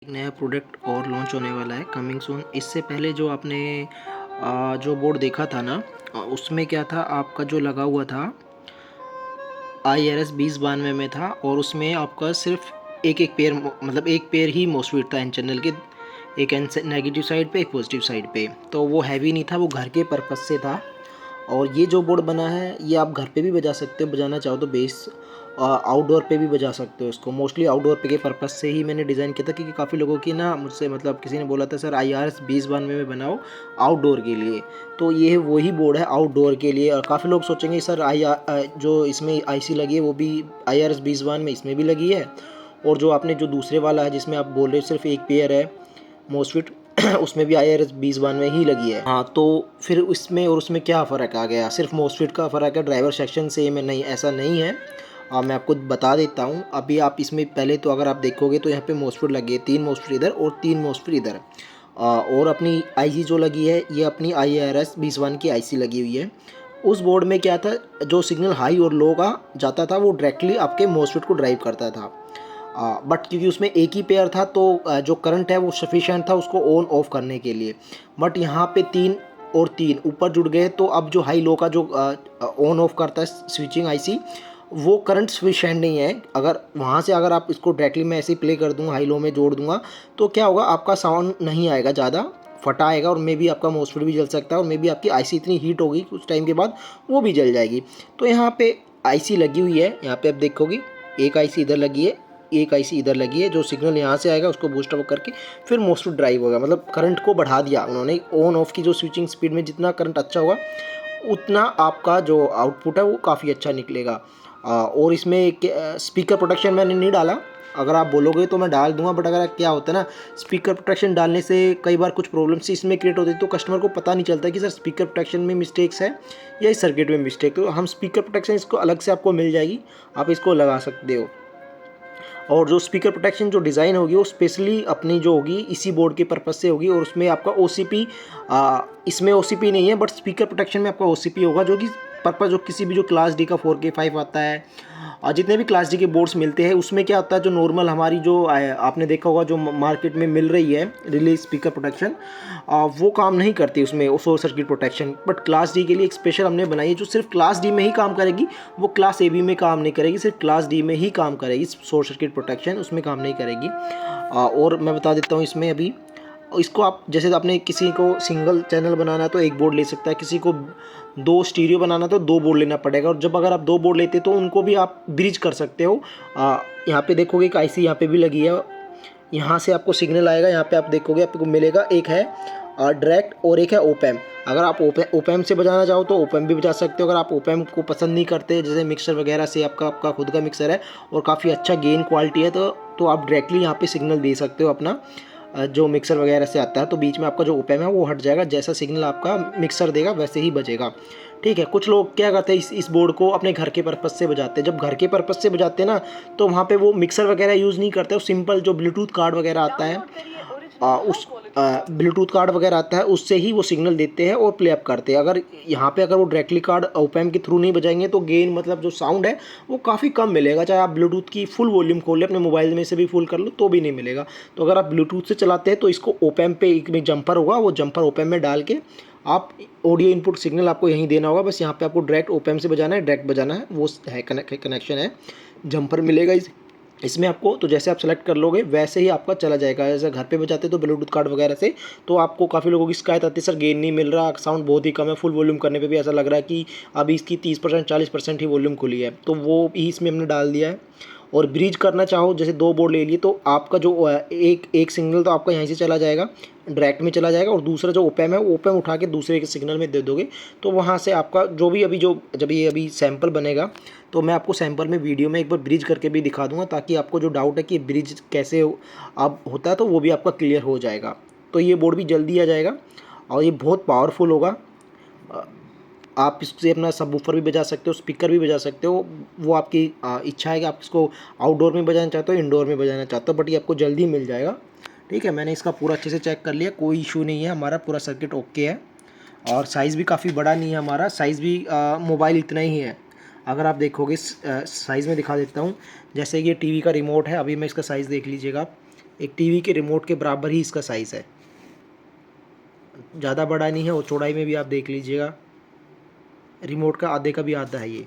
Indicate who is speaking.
Speaker 1: नया प्रोडक्ट और लॉन्च होने वाला है कमिंग सून। इससे पहले जो आपने जो बोर्ड देखा था ना, उसमें क्या था, आपका जो लगा हुआ था IRS 2092 में था, और उसमें आपका सिर्फ एक पेयर, मतलब एक पेयर ही मोस्फेट था एन चैनल के, एक एन नेगेटिव साइड पे, एक पॉजिटिव साइड पे। तो वो हैवी नहीं था, वो घर के पर्पज़ से था। और ये जो बोर्ड बना है ये आप घर पे भी बजा सकते हो, बजाना चाहो तो बेस आउटडोर पे भी बजा सकते हो इसको। मोस्टली आउटडोर पे के पर्पज़ से ही मैंने डिज़ाइन किया था, क्योंकि काफ़ी लोगों की ना मुझसे, मतलब किसी ने बोला था सर IRS 2092 में बनाओ आउटडोर के लिए। तो ये वही बोर्ड है आउटडोर के लिए। और काफ़ी लोग सोचेंगे सर जो इसमें IC लगी है वो भी IRS 2092 में इसमें भी लगी है, और जो आपने जो दूसरे वाला है जिसमें आप बोल रहे हो सिर्फ एक पेयर है मोस्फेट उसमें भी IRS 2092 ही लगी है। हाँ, तो फिर इसमें और उसमें क्या फ़र्क आ गया? सिर्फ मोस्फेट का फ़र्क है, ड्राइवर सेक्शन सेम है? नहीं, ऐसा नहीं है। मैं आपको बता देता हूँ। अभी आप इसमें पहले तो अगर आप देखोगे तो यहाँ पे मोस्फेट लगी है, 3 मोस्फेट इधर और 3 मोस्फेट इधर। और अपनी IC जो लगी है ये अपनी IRS 2092 की IC लगी हुई है। उस बोर्ड में क्या था, जो सिग्नल हाई और लो का जाता था वो डायरेक्टली आपके मोस्फेट को ड्राइव करता था। बट क्योंकि उसमें एक ही पेयर था तो जो करंट है वो सफिशिएंट था उसको ऑन ऑफ करने के लिए। बट यहाँ पे 3 और 3 ऊपर जुड़ गए, तो अब जो हाई लो का जो ऑन ऑफ करता है स्विचिंग IC, वो करंट सफिशिएंट नहीं है। अगर वहाँ से अगर आप इसको डायरेक्टली मैं ऐसे ही प्ले कर दूँगा, हाई लो में जोड़ दूँगा, तो क्या होगा, आपका साउंड नहीं आएगा, ज़्यादा फटा आएगा, और मे बी आपका मोस्फेट भी जल सकता है, और मे बी आपकी IC इतनी हीट होगी कुछ टाइम के बाद वो भी जल जाएगी। तो यहाँ पे IC लगी हुई है, यहाँ पे आप देखोगे एक IC इधर लगी है, एक IC इधर लगी है। जो सिग्नल यहाँ से आएगा उसको बूस्ट अप करके फिर मोस्फेट ड्राइव होगा, मतलब करंट को बढ़ा दिया उन्होंने। ऑन ऑफ की जो स्विचिंग स्पीड में जितना करंट अच्छा होगा उतना आपका जो आउटपुट है वो काफ़ी अच्छा निकलेगा। और इसमें एक स्पीकर प्रोटेक्शन मैंने नहीं डाला, अगर आप बोलोगे तो मैं डाल दूंगा, बट अगर क्या होता है ना, स्पीकर प्रोटेक्शन डालने से कई बार कुछ प्रॉब्लम्स इसमें क्रिएट होती है, तो कस्टमर को पता नहीं चलता कि सर स्पीकर प्रोटेक्शन में मिस्टेक्स है या इस सर्किट में मिस्टेक। तो हम स्पीकर प्रोटेक्शन इसको अलग से आपको मिल जाएगी, आप इसको लगा सकते हो। और जो स्पीकर प्रोटेक्शन जो डिज़ाइन होगी वो स्पेशली अपनी जो होगी इसी बोर्ड के पर्पज़ से होगी, और उसमें आपका OCP, इसमें OCP नहीं है, बट स्पीकर प्रोटेक्शन में आपका OCP होगा, जो कि पर्पज़ जो किसी भी जो क्लास D का 4K 5 आता है, और जितने भी क्लास D के बोर्ड्स मिलते हैं उसमें क्या होता है, जो नॉर्मल हमारी जो आपने देखा होगा जो मार्केट में मिल रही है रिलीज स्पीकर प्रोटेक्शन, वो काम नहीं करती उसमें short circuit protection. But class D के लिए एक स्पेशल हमने बनाई है जो सिर्फ क्लास D में ही काम करेगी, वो क्लास AB में काम नहीं करेगी, सिर्फ क्लास D में ही काम करेगी शॉर्ट सर्किट प्रोटेक्शन, उसमें काम नहीं करेगी। और मैं बता देता हूँ इसमें अभी, इसको आप जैसे आपने किसी को सिंगल चैनल बनाना है तो एक बोर्ड ले सकता है, किसी को 2 स्टीरियो बनाना तो 2 बोर्ड लेना पड़ेगा। और जब अगर आप 2 बोर्ड लेते तो उनको भी आप ब्रिज कर सकते हो। यहाँ पे देखोगे एक IC यहाँ पे भी लगी है, यहाँ से आपको सिग्नल आएगा, यहाँ पे आप देखोगे आपको मिलेगा, एक है डायरेक्ट और एक है ओपैम। अगर आप ओपैम से बजाना चाहो तो ओपैम भी बजा सकते हो। अगर आप ओपैम को पसंद नहीं करते, जैसे मिक्सर वगैरह से आपका खुद का मिक्सर है और काफ़ी अच्छा गेन क्वालिटी है, तो आप डायरेक्टली यहाँ पे सिग्नल दे सकते हो अपना, जो मिक्सर वगैरह से आता है। तो बीच में आपका जो ओपैम है वो हट जाएगा, जैसा सिग्नल आपका मिक्सर देगा वैसे ही बजेगा। ठीक है। कुछ लोग क्या करते हैं, इस बोर्ड को अपने घर के पर्पज़ से बजाते हैं। जब घर के पर्पज़ से बजाते हैं ना, तो वहाँ पे वो मिक्सर वगैरह यूज़ नहीं करते, वो सिंपल जो ब्लूटूथ कार्ड वगैरह आता है, उस ब्लूटूथ कार्ड वगैरह आता है उससे ही वो सिग्नल देते हैं और प्ले अप करते हैं। अगर यहाँ पे अगर वो डायरेक्टली कार्ड ओपैम के थ्रू नहीं बजाएंगे तो गेन, मतलब जो साउंड है वो काफ़ी कम मिलेगा। चाहे आप ब्लूटूथ की फुल वॉल्यूम खोल लें, अपने मोबाइल में से भी फुल कर लो तो भी नहीं मिलेगा। तो अगर आप ब्लूटूथ से चलाते हैं तो इसको ओपैम पे एक में जंपर होगा, वो जंपर ओपैम में डाल के आप ऑडियो इनपुट सिग्नल आपको यहीं देना होगा। बस यहाँ पे आपको डायरेक्ट ओपैम से बजाना है, डायरेक्ट बजाना है, वो है कनेक्शन है, जंपर मिलेगा इसमें आपको। तो जैसे आप सेलेक्ट कर लोगे वैसे ही आपका चला जाएगा। जैसे घर पे बजाते तो ब्लूटूथ कार्ड वगैरह से, तो आपको काफ़ी लोगों की शिकायत आती है सर गेन नहीं मिल रहा, साउंड बहुत ही कम है, फुल वॉल्यूम करने पे भी ऐसा लग रहा है कि अभी इसकी 30% 40% ही वॉल्यूम खुली है। तो वो ही इसमें हमने डाल दिया है। और ब्रिज करना चाहो, जैसे 2 बोर्ड ले लिए तो आपका जो एक सिग्नल तो आपका यहीं से चला जाएगा, डायरेक्ट में चला जाएगा, और दूसरा जो ओपैम है वो ओपैम उठा के दूसरे के सिग्नल में दे दोगे, तो वहाँ से आपका जो भी जब ये अभी सैंपल बनेगा तो मैं आपको सैंपल में वीडियो में एक बार ब्रिज करके भी दिखा दूंगा, ताकि आपको जो डाउट है कि ब्रिज कैसे अब होता है तो वो भी आपका क्लियर हो जाएगा। तो ये बोर्ड भी जल्दी आ जाएगा और ये बहुत पावरफुल होगा। आप इससे अपना सबवूफर भी बजा सकते हो, स्पीकर भी बजा सकते हो, वो आपकी इच्छा है कि आप इसको आउटडोर में बजाना चाहते हो, इंडोर में बजाना चाहते हो, बट ये आपको जल्दी मिल जाएगा। ठीक है। मैंने इसका पूरा अच्छे से चेक कर लिया, कोई इशू नहीं है, हमारा पूरा सर्किट ओके है। और साइज़ भी काफ़ी बड़ा नहीं है, हमारा साइज़ भी मोबाइल इतना ही है। अगर आप देखोगे साइज़ में दिखा देता हूँ, जैसे ये टीवी का रिमोट है, अभी मैं इसका साइज़ देख लीजिएगा आप, एक टीवी के रिमोट के बराबर ही इसका साइज़ है, ज़्यादा बड़ा नहीं है और चौड़ाई में भी आप देख लीजिएगा रिमोट का आधे का भी आधा है ये।